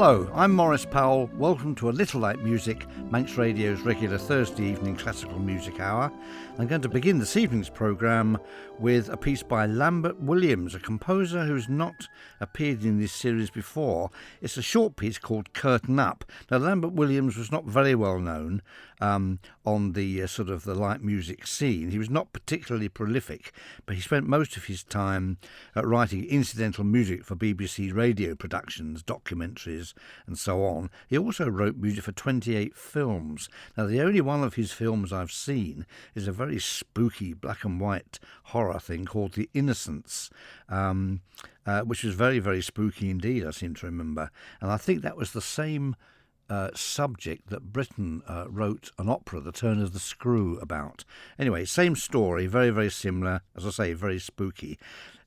Hello, I'm Maurice Powell. Welcome to A Little Like Music, Manx Radio's regular Thursday evening classical music hour. I'm going to begin this evening's programme with a piece by Lambert Williams, a composer who's not appeared in this series before. It's a short piece called Curtain Up. Now, Lambert Williams was not very well known on the sort of the light music scene. He was not particularly prolific, but he spent most of his time writing incidental music for BBC radio productions, documentaries and so on. He also wrote music for 28 films. Now, the only one of his films I've seen is a very spooky black and white horror thing called The Innocents, which was very, very spooky indeed, I seem to remember. And I think that was the same subject that Britain wrote an opera, The Turn of the Screw, about. Anyway, same story, very, very similar, as I say, very spooky.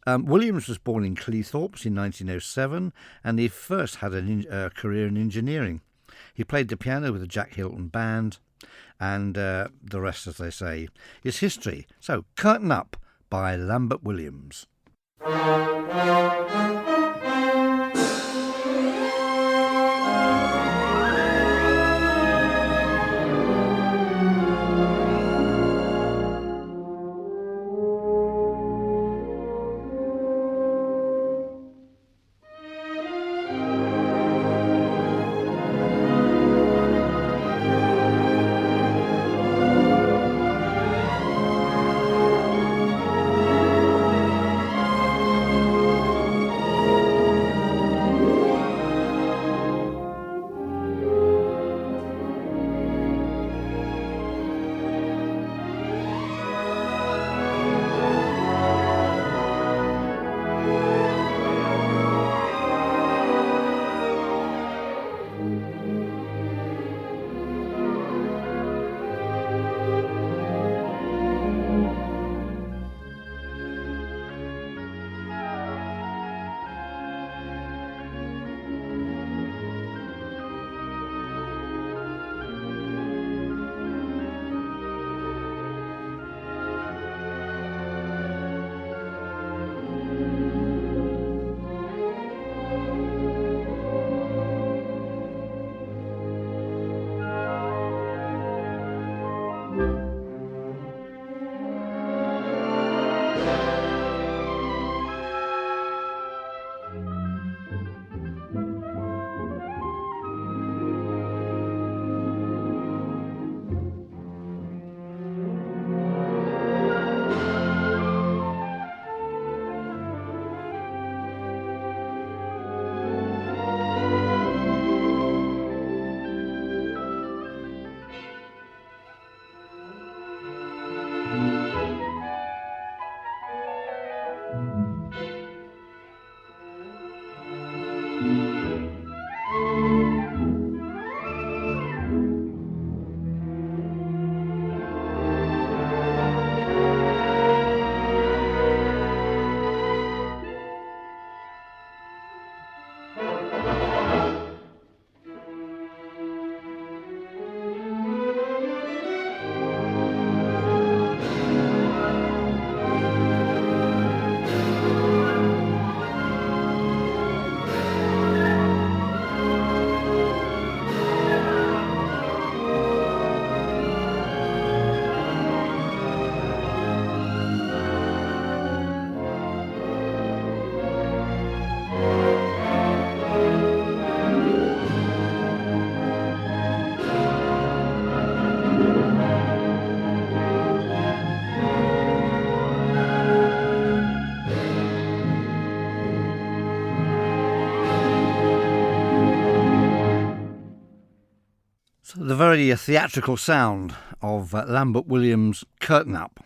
Williams was born in Cleethorpes in 1907, and he first had a career in engineering. He played the piano with the Jack Hilton Band, and the rest, as they say, is history. So, Curtain Up by Lambert Williams. The very theatrical sound of Lambert Williams' Curtain Up.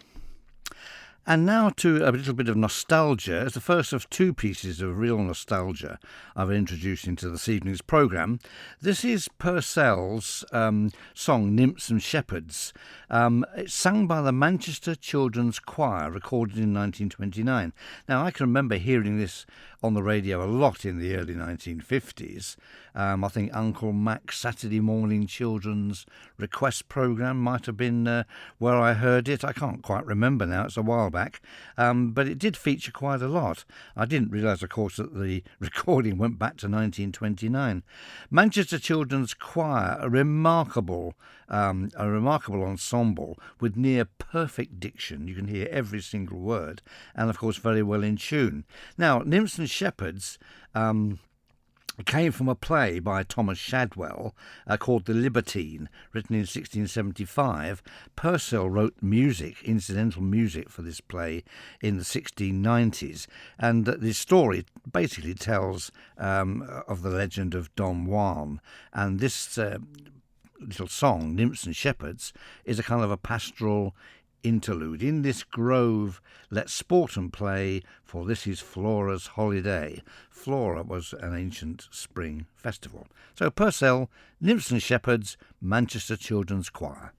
And now to a little bit of nostalgia. It's the first of two pieces of real nostalgia I've introduced into this evening's programme. This is Purcell's song Nymphs and Shepherds. It's sung by the Manchester Children's Choir, recorded in 1929. Now, I can remember hearing this on the radio a lot in the early 1950s. I think Uncle Mac's Saturday morning children's request programme might have been where I heard it. I can't quite remember now, it's a while back, but it did feature quite a lot. I didn't realise, of course, that the recording went back to 1929. Manchester Children's Choir, a remarkable ensemble with near perfect diction. You can hear every single word, and of course very well in tune. Now, Nymphs and Shepherds came from a play by Thomas Shadwell called The Libertine, written in 1675. Purcell wrote incidental music for this play in the 1690s, and the story basically tells of the legend of Don Juan, and this little song, Nymphs and Shepherds, is a kind of a pastoral interlude. In this grove let's sport and play, for this is Flora's holiday. Flora was an ancient spring festival. So Purcell, Nymphs and Shepherds, Manchester Children's Choir.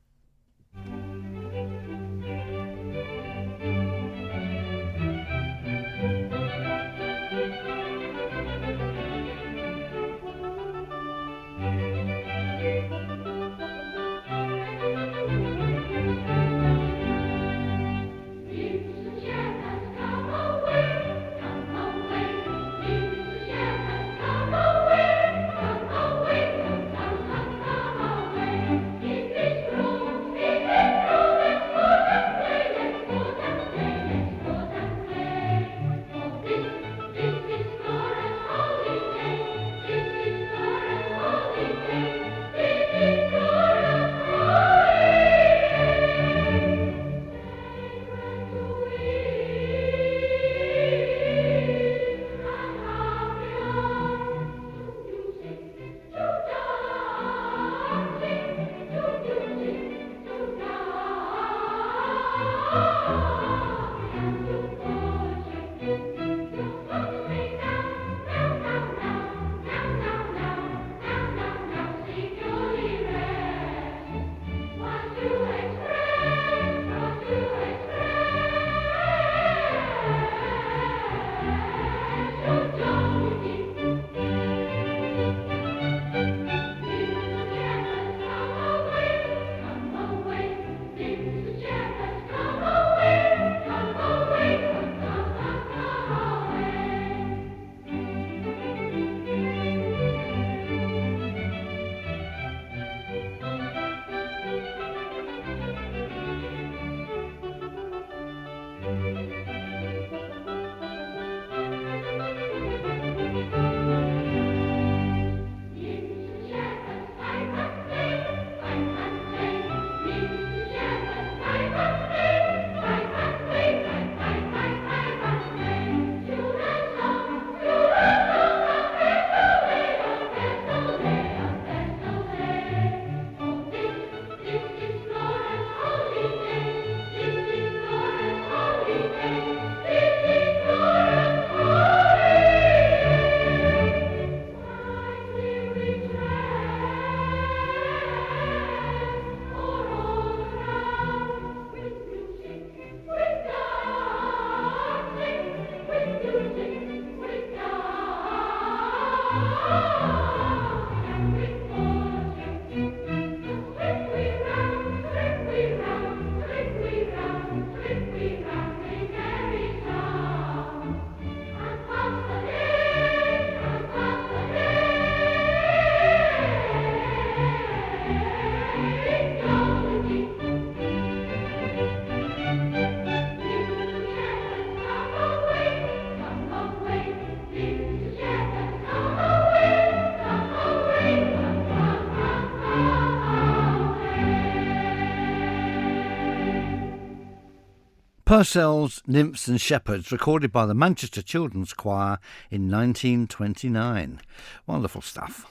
Purcell's Nymphs and Shepherds, recorded by the Manchester Children's Choir in 1929. Wonderful stuff.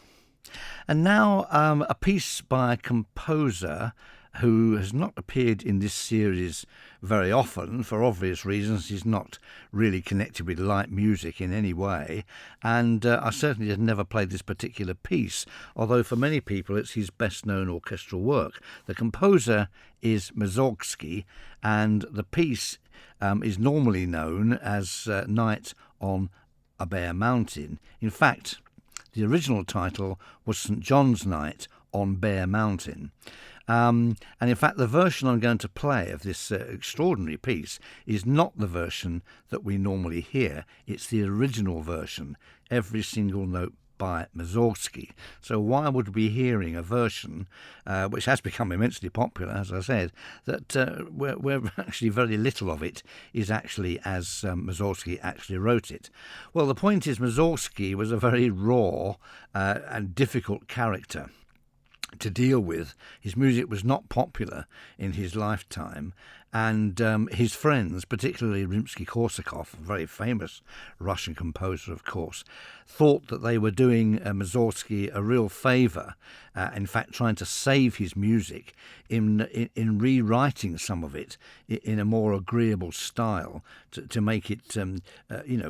And now a piece by a composer who has not appeared in this series very often, for obvious reasons. He's not really connected with light music in any way, and I certainly had never played this particular piece, although for many people it's his best-known orchestral work. The composer is Mussorgsky, and the piece is normally known as Night on a Bare Mountain. In fact, the original title was St. John's Night on Bear Mountain. And in fact, the version I'm going to play of this extraordinary piece is not the version that we normally hear. It's the original version, every single note by Mussorgsky. So why would we be hearing a version which has become immensely popular, as I said, that where actually very little of it is actually as Mussorgsky actually wrote it? Well, the point is Mussorgsky was a very raw and difficult character to deal with. His music was not popular in his lifetime, and his friends, particularly Rimsky-Korsakov, a very famous Russian composer, of course, thought that they were doing Mussorgsky a real favour, in fact trying to save his music in rewriting some of it in a more agreeable style to make it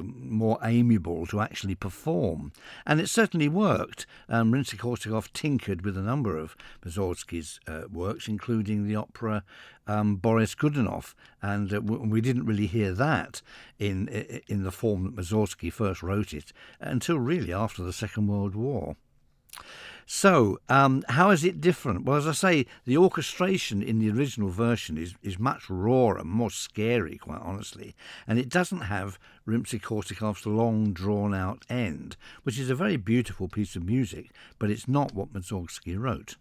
more amiable to actually perform. And it certainly worked. Rimsky-Korsakov tinkered with a number of Mussorgsky's works, including the opera Boris Godunov, and we didn't really hear that in the form that Mussorgsky first wrote it until really after the Second World War. So, how is it different? Well, as I say, the orchestration in the original version is much rawer and more scary, quite honestly, and it doesn't have Rimsky-Korsakov's long, drawn-out end, which is a very beautiful piece of music, but it's not what Mussorgsky wrote.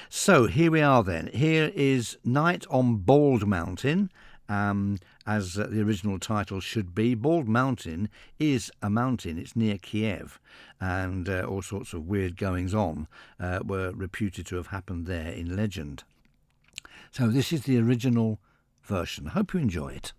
So here we are then. Here is Night on Bald Mountain, as the original title should be. Bald Mountain is a mountain. It's near Kiev, and all sorts of weird goings-on were reputed to have happened there in legend. So this is the original version. I hope you enjoy it.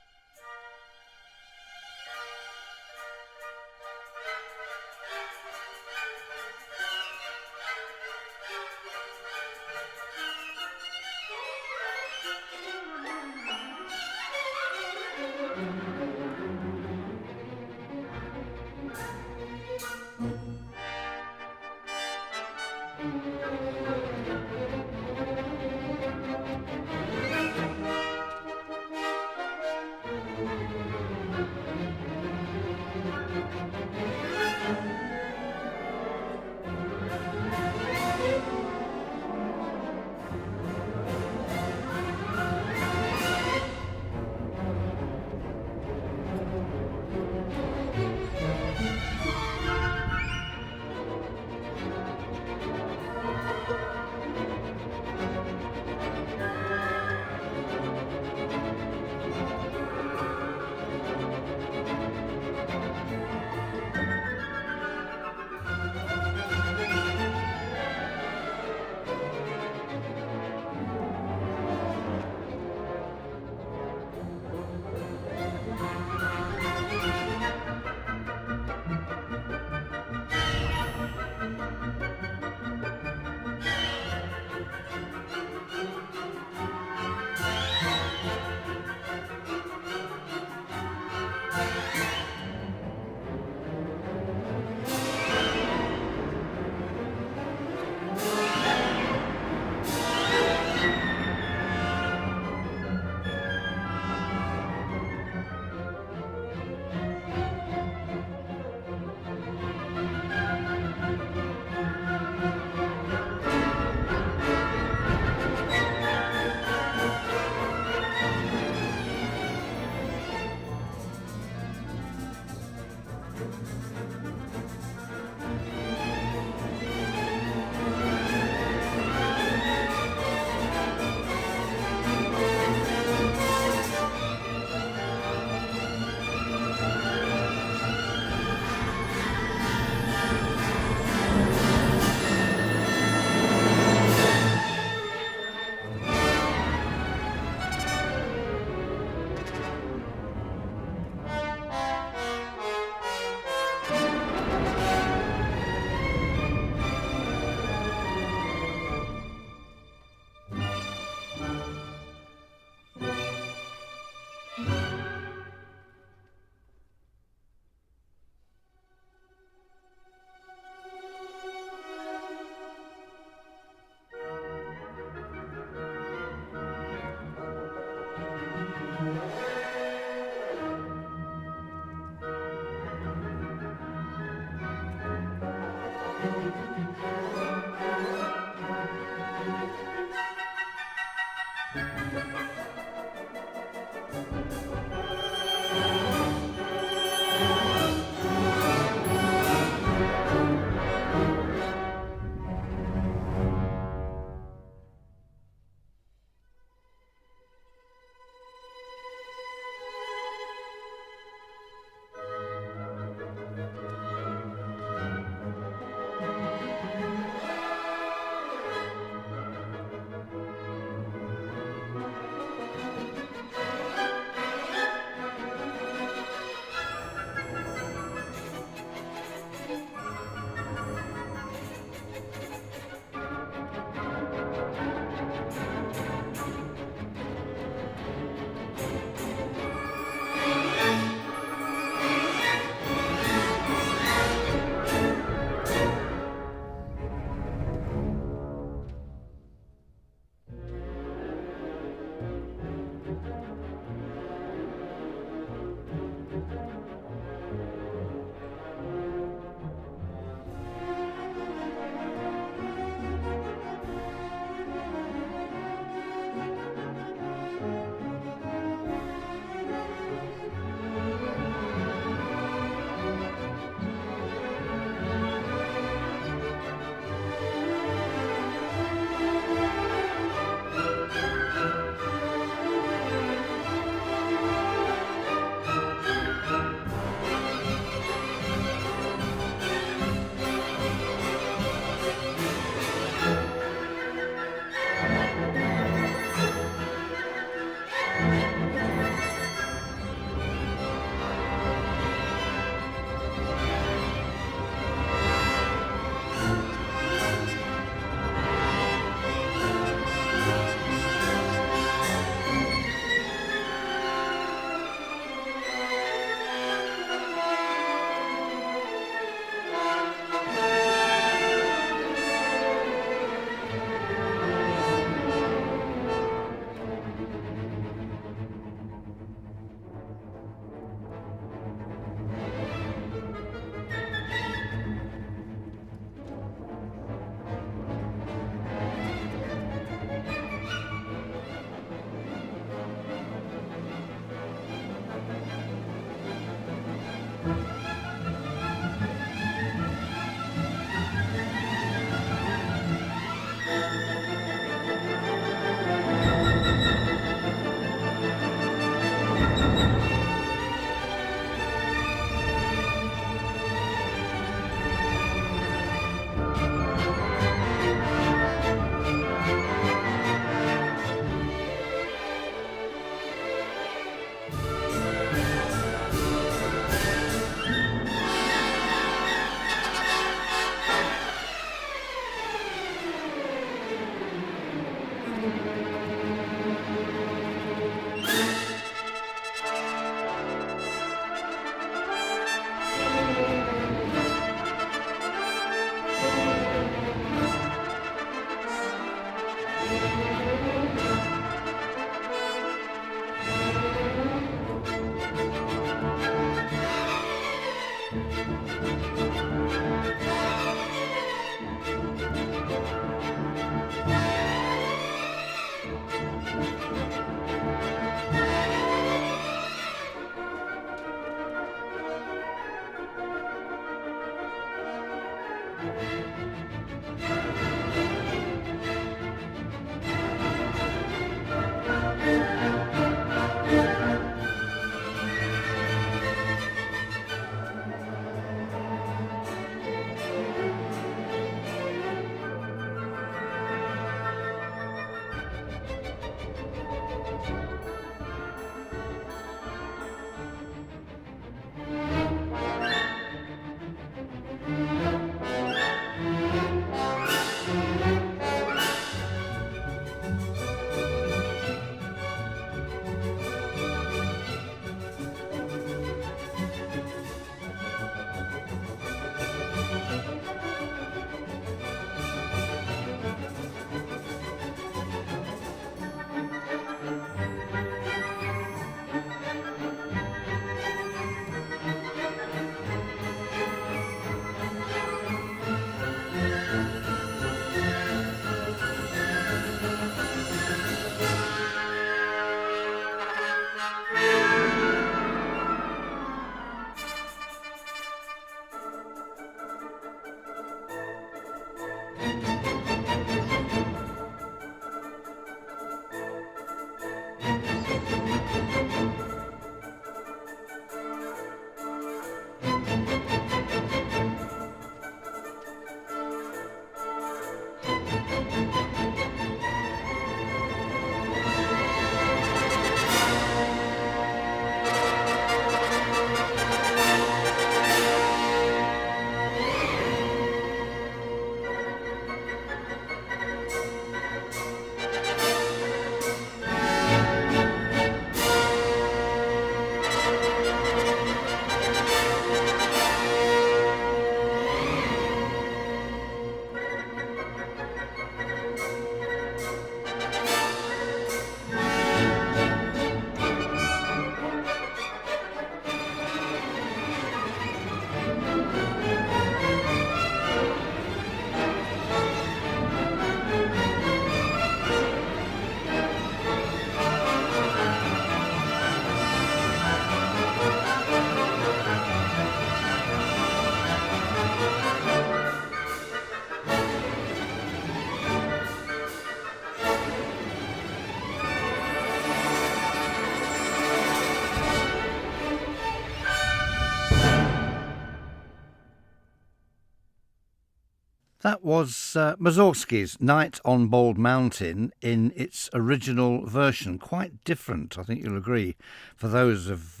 That was Mussorgsky's Night on Bald Mountain in its original version. Quite different, I think you'll agree, for those of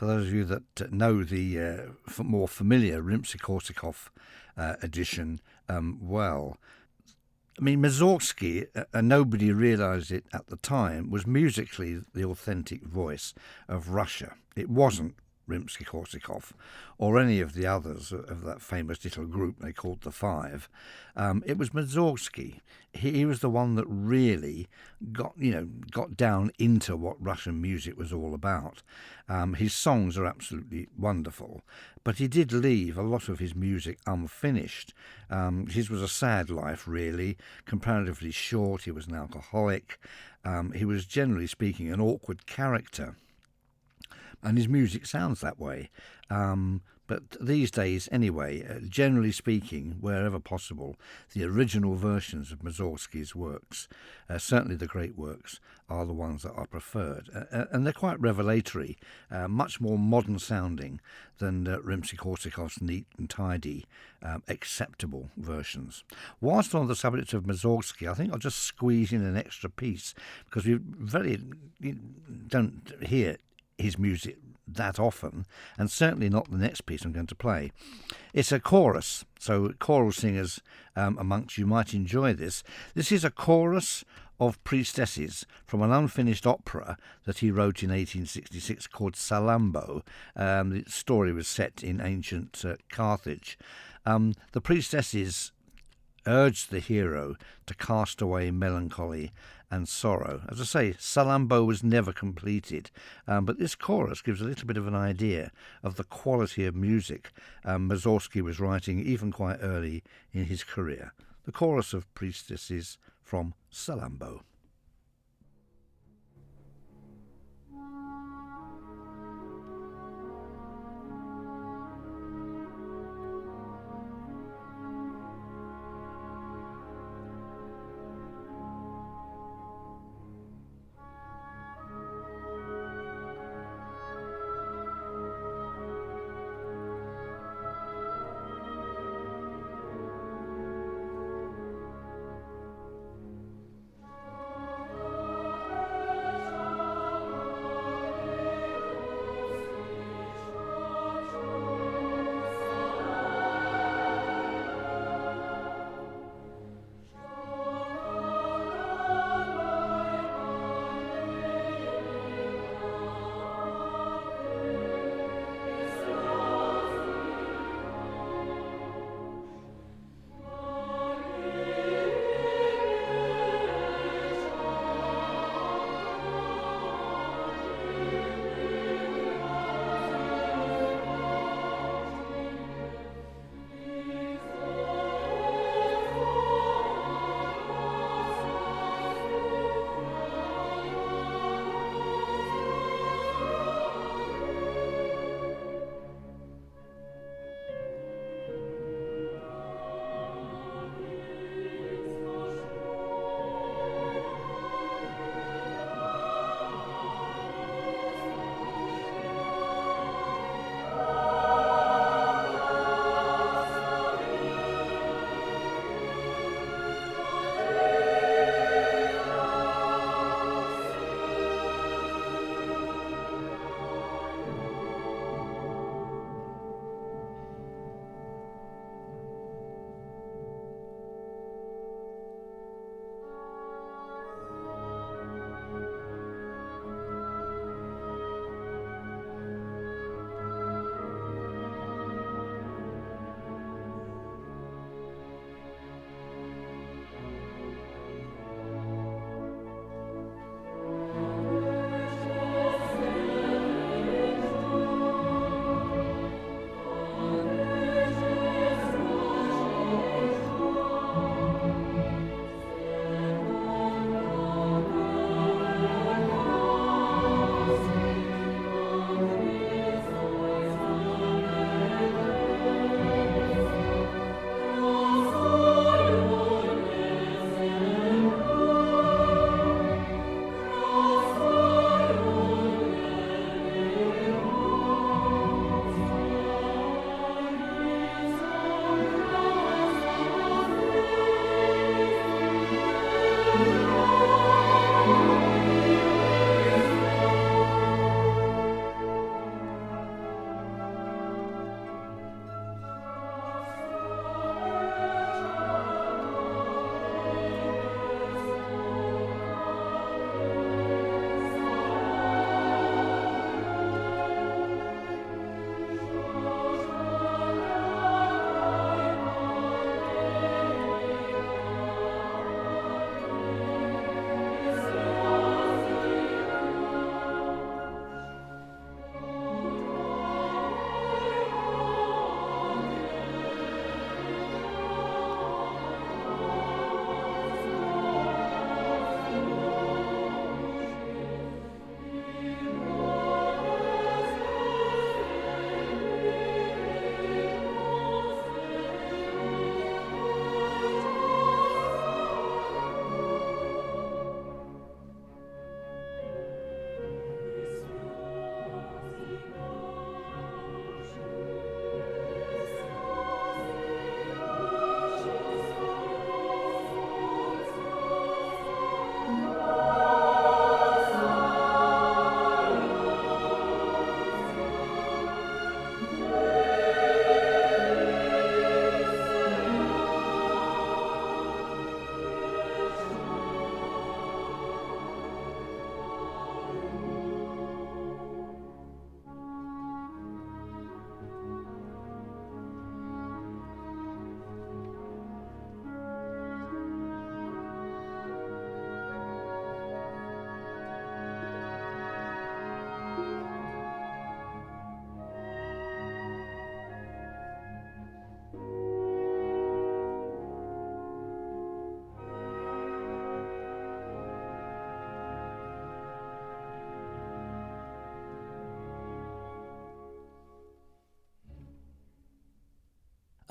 you that know the more familiar Rimsky-Korsakov edition well. I mean, Mussorgsky, and nobody realised it at the time, was musically the authentic voice of Russia. It wasn't Rimsky-Korsakov or any of the others of that famous little group they called the Five. It was Mussorgsky. He was the one that really got down into what Russian music was all about. His songs are absolutely wonderful, but he did leave a lot of his music unfinished. His was a sad life, really, comparatively short. He was an alcoholic. He was, generally speaking, an awkward character. And his music sounds that way. But these days, anyway, generally speaking, wherever possible, the original versions of Mussorgsky's works, certainly the great works, are the ones that are preferred. And they're quite revelatory, much more modern sounding than Rimsky-Korsakov's neat and tidy, acceptable versions. Whilst on the subject of Mussorgsky, I think I'll just squeeze in an extra piece, because we don't hear his music that often, and certainly not the next piece I'm going to play. It's a chorus, so choral singers amongst you might enjoy this. This is a chorus of priestesses from an unfinished opera that he wrote in 1866 called Salammbô. The story was set in ancient Carthage. The priestesses urged the hero to cast away melancholy and sorrow. As I say, Salammbô was never completed, but this chorus gives a little bit of an idea of the quality of music Mussorgsky was writing even quite early in his career. The chorus of priestesses from Salammbô.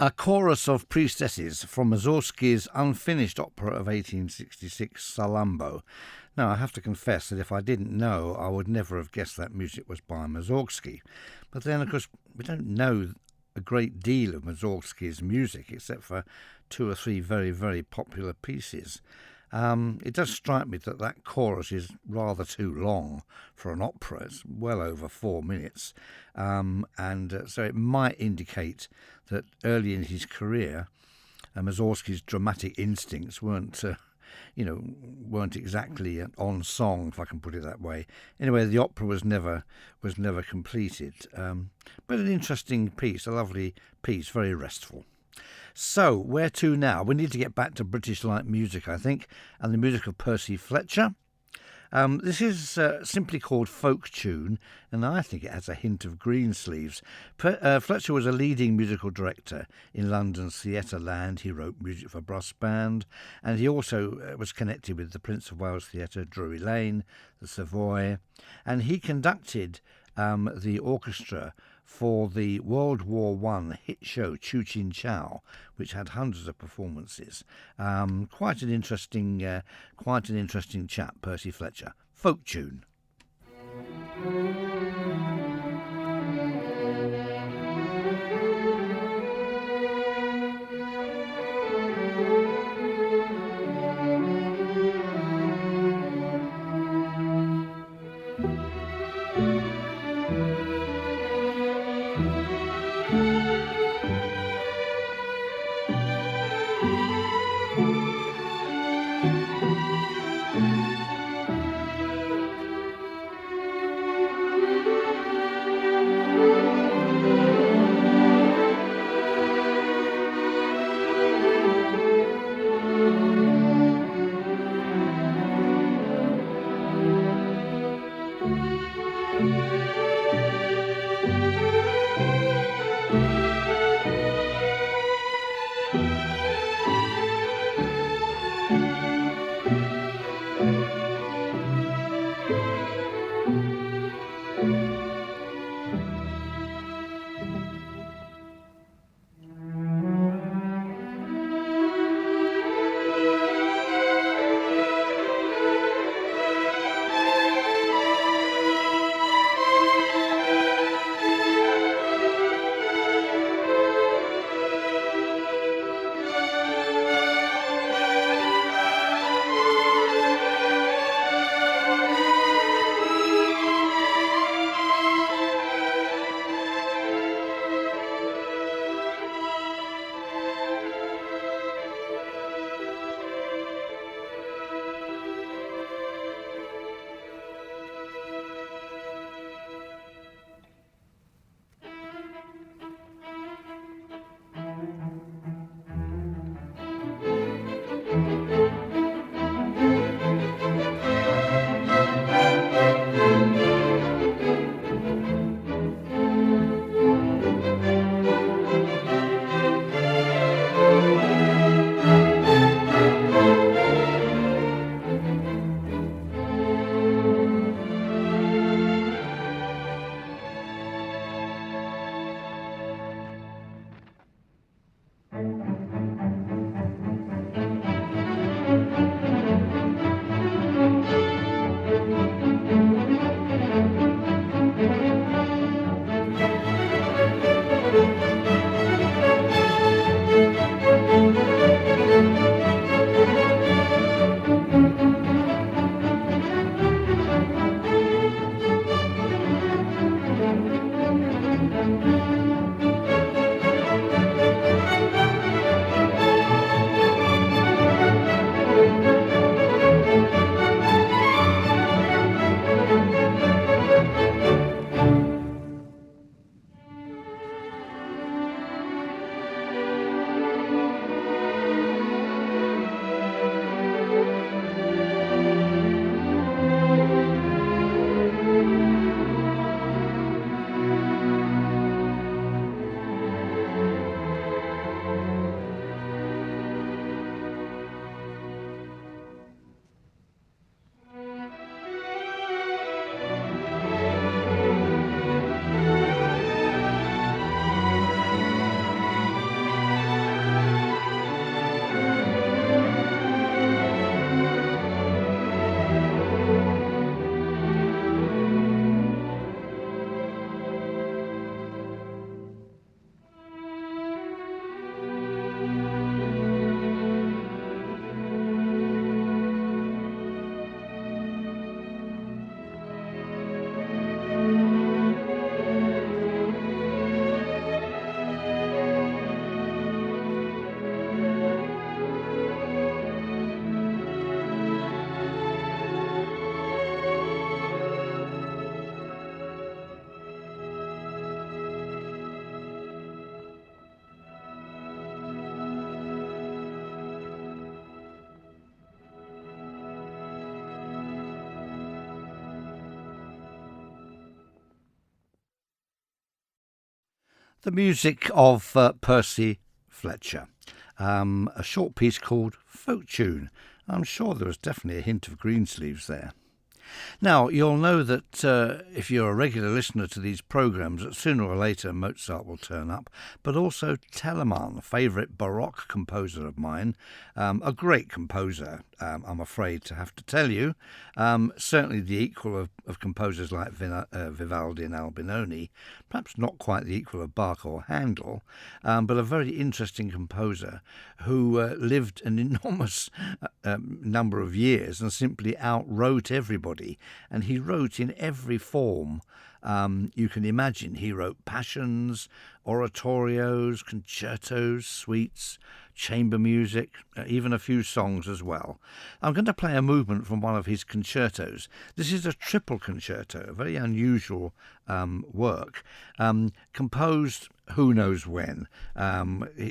A chorus of priestesses from Mussorgsky's unfinished opera of 1866, Salammbô. Now, I have to confess that if I didn't know, I would never have guessed that music was by Mussorgsky. But then, of course, we don't know a great deal of Mussorgsky's music, except for 2 or 3 very, very popular pieces. It does strike me that that chorus is rather too long for an opera. It's well over 4 minutes. So it might indicate that early in his career, Mussorgsky's dramatic instincts weren't exactly on song, if I can put it that way. Anyway, the opera was never completed. But an interesting piece, a lovely piece, very restful. So, where to now? We need to get back to British light music, I think, and the music of Percy Fletcher. This is simply called Folk Tune, and I think it has a hint of Greensleeves. Fletcher was a leading musical director in London's theatre land. He wrote music for brass band, and he also was connected with the Prince of Wales Theatre, Drury Lane, the Savoy, and he conducted the orchestra for the World War I hit show Choo Chin Chow, which had hundreds of performances. Quite an interesting chap, Percy Fletcher. Folk tune. The music of Percy Fletcher, a short piece called Folk Tune. I'm sure there was definitely a hint of Greensleeves there. Now, you'll know that if you're a regular listener to these programmes, that sooner or later Mozart will turn up, but also Telemann, a favourite Baroque composer of mine, a great composer, I'm afraid to have to tell you, certainly the equal of composers like Vivaldi and Albinoni, perhaps not quite the equal of Bach or Handel, but a very interesting composer who lived an enormous number of years and simply outwrote everybody. And he wrote in every form you can imagine. He wrote passions, oratorios, concertos, suites, chamber music, even a few songs as well. I'm going to play a movement from one of his concertos. This is a triple concerto, a very unusual work, composed who knows when.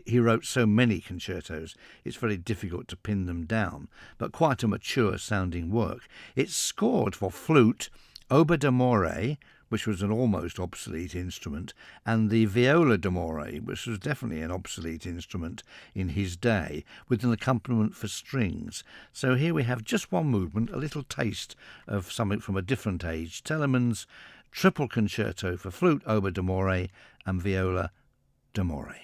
He wrote so many concertos, it's very difficult to pin them down, but quite a mature sounding work. It's scored for flute, oboe d'amore, which was an almost obsolete instrument, and the viola d'amore, which was definitely an obsolete instrument in his day, with an accompaniment for strings. So here we have just one movement, a little taste of something from a different age. Telemann's triple concerto for flute, oboe d'amore, and viola d'amore.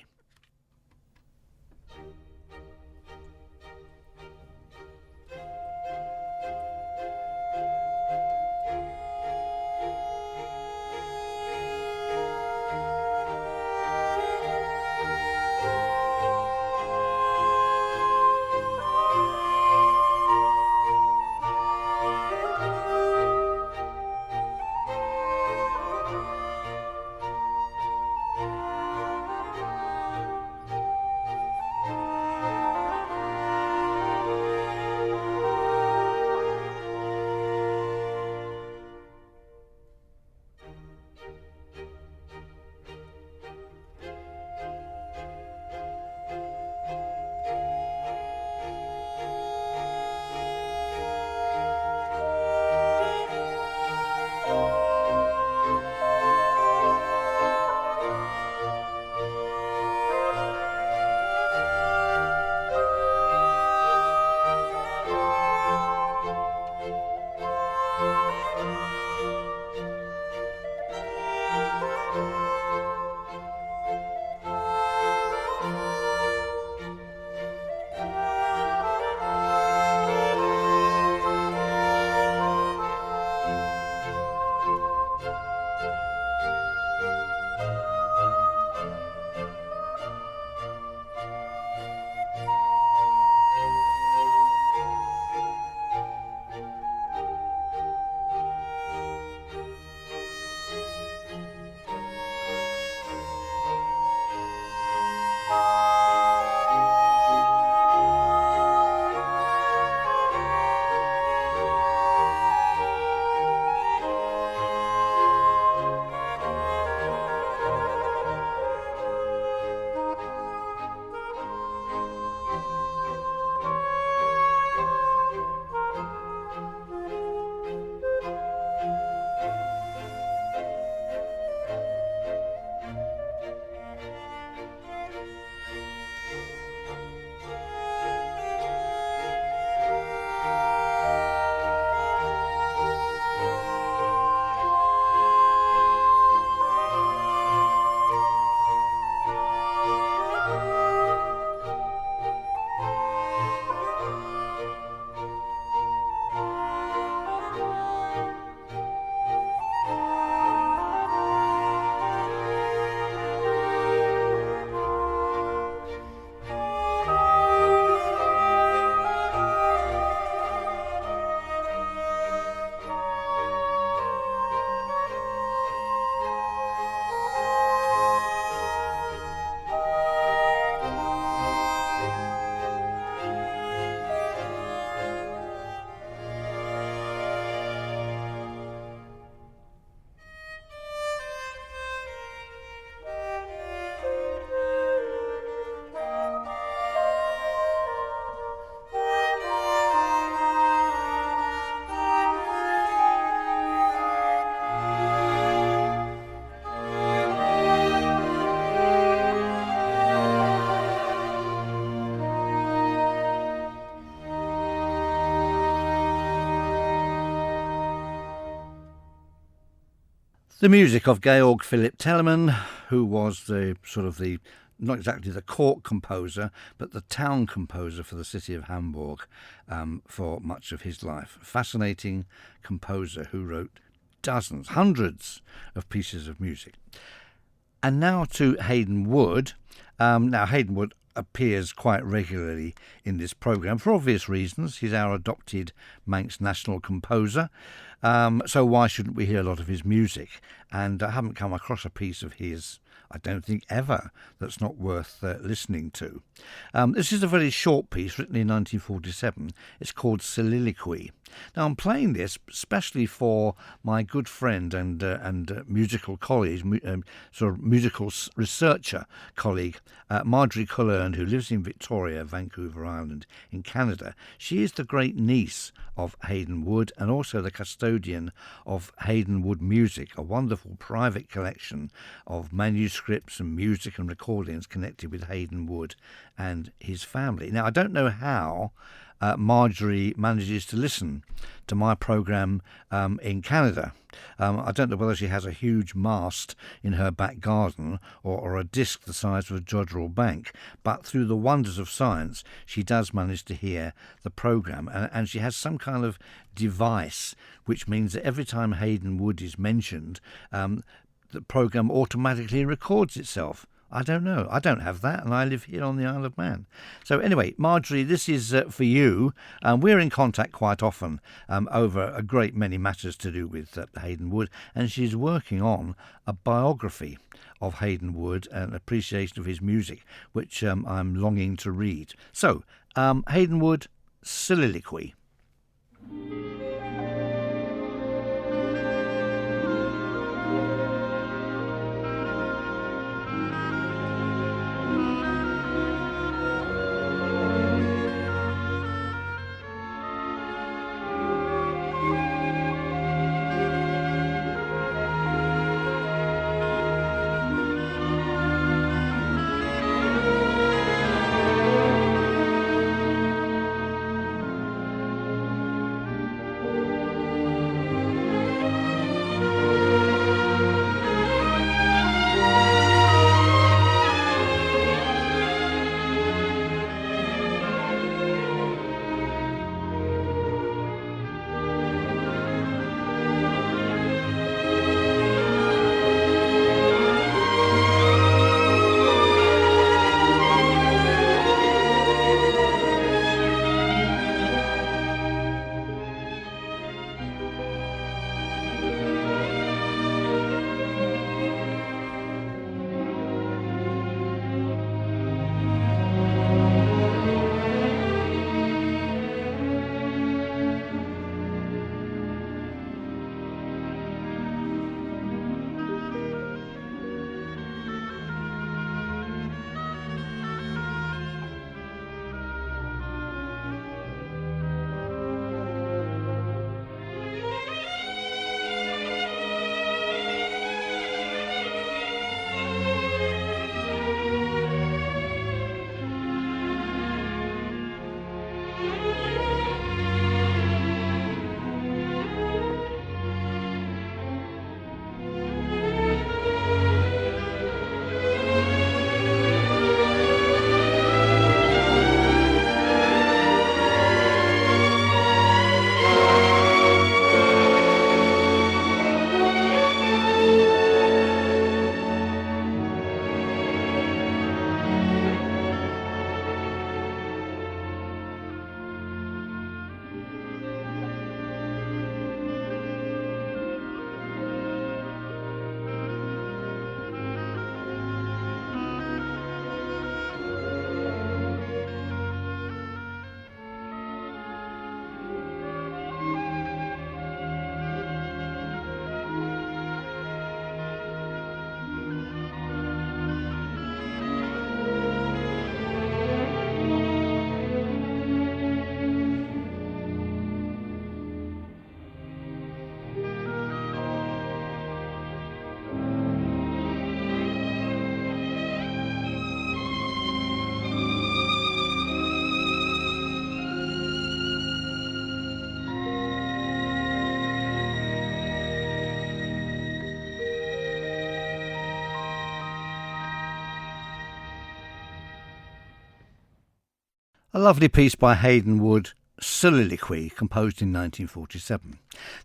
The music of Georg Philipp Telemann, who was the not exactly the court composer, but the town composer for the city of Hamburg for much of his life. Fascinating composer who wrote dozens, hundreds of pieces of music. And now to Hayden Wood. Now, Hayden Wood appears quite regularly in this programme for obvious reasons. He's our adopted Manx national composer, so why shouldn't we hear a lot of his music? And I haven't come across a piece of his, I don't think ever, that's not worth listening to. This is a very short piece written in 1947. It's called Soliloquy. Now I'm playing this especially for my good friend and musical colleague, musical researcher colleague, Marjorie Cullen, who lives in Victoria, Vancouver Island in Canada. She is the great niece of Hayden Wood and also the custodian of Hayden Wood Music, a wonderful private collection of manuscripts and music and recordings connected with Hayden Wood and his family. Now, I don't know how Marjorie manages to listen to my programme in Canada. I don't know whether she has a huge mast in her back garden or a disc the size of a Jodrell bank, but through the wonders of science she does manage to hear the programme, and she has some kind of device which means that every time Hayden Wood is mentioned, the programme automatically records itself. I don't know. I don't have that, and I live here on the Isle of Man. So anyway, Marjorie, this is for you. We're in contact quite often over a great many matters to do with Hayden Wood, and she's working on a biography of Hayden Wood and appreciation of his music, which I'm longing to read. So, Hayden Wood, Soliloquy. A lovely piece by Hayden Wood, Soliloquy, composed in 1947.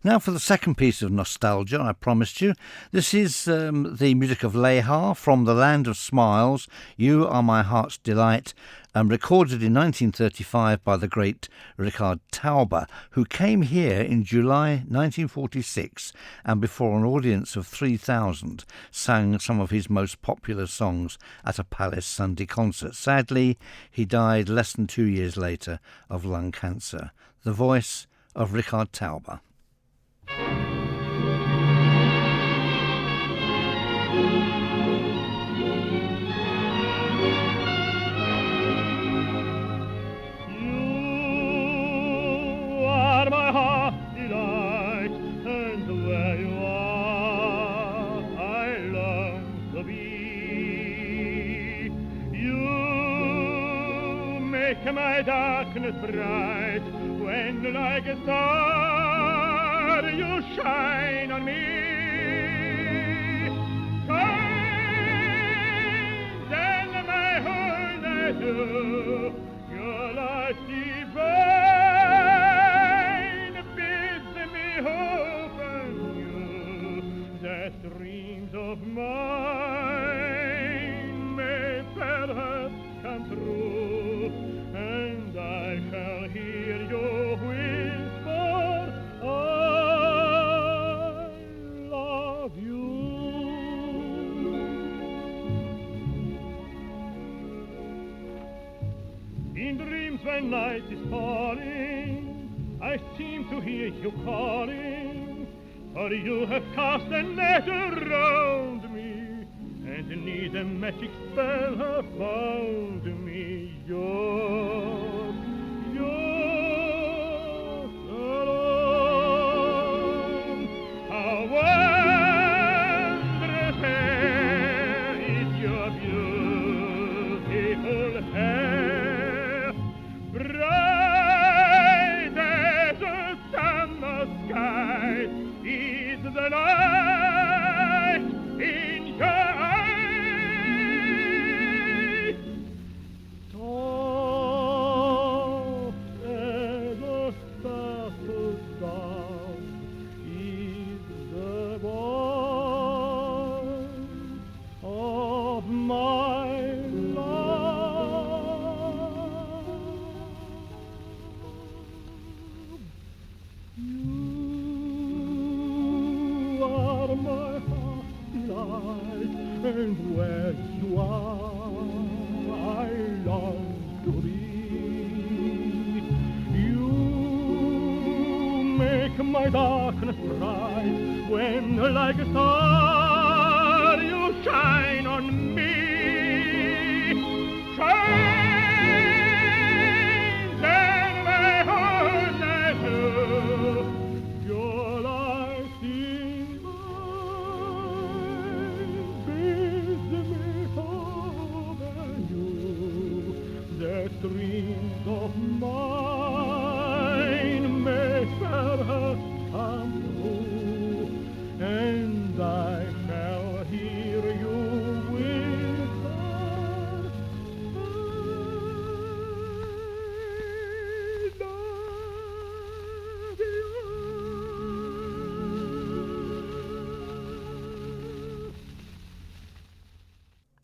Now for the second piece of nostalgia I promised you. This is the music of Leha from the Land of Smiles, You Are My Heart's Delight, recorded in 1935 by the great Richard Tauber, who came here in July 1946 and before an audience of 3,000 sang some of his most popular songs at a Palace Sunday concert. Sadly, he died less than 2 years later of lung cancer. The voice of Richard Tauber. My darkness bright, when like a star you shine on me. Shine, then my whole night through, your light divine bids me hope anew that dreams of mine may perhaps come true. And I shall hear you whisper, I love you. In dreams when night is falling, I seem to hear you calling, for you have cast a net around me, and neath a magic spell have bound me. Yours alone. How wondrous fair is your beautiful hair, bright as a summer sky is the light in your eyes. And where you are, I long to be. You make my darkness bright, when like a star you shine on me. Shine, then my whole night through, your light dreams of mine may perhaps come true, and I shall hear you whisper, I love you.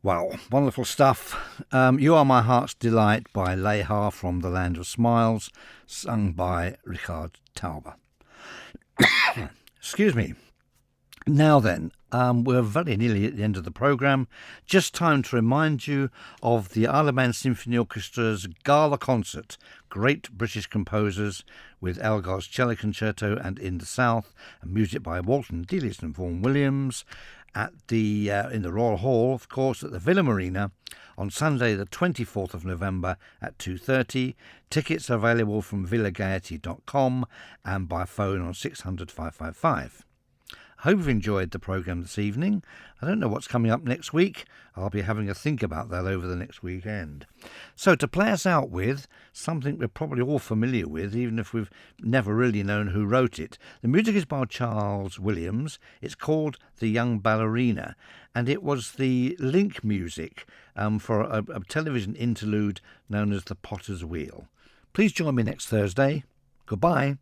Wow, wonderful stuff. You Are My Heart's Delight by Leha from the Land of Smiles, sung by Richard Tauber. Excuse me. Now then, we're very nearly at the end of the programme. Just time to remind you of the Isle of Man Symphony Orchestra's Gala Concert, great British composers with Elgar's Cello Concerto and In the South, and music by Walton Delis and Vaughan Williams, at the in the Royal Hall, of course, at the Villa Marina on Sunday the 24th of November at 2:30. Tickets are available from villagaiety.com and by phone on 600 555. I hope you've enjoyed the programme this evening. I don't know what's coming up next week. I'll be having a think about that over the next weekend. So to play us out with something we're probably all familiar with, even if we've never really known who wrote it. The music is by Lambert Williams. It's called The Young Ballerina, and it was the link music for a television interlude known as The Potter's Wheel. Please join me next Thursday. Goodbye.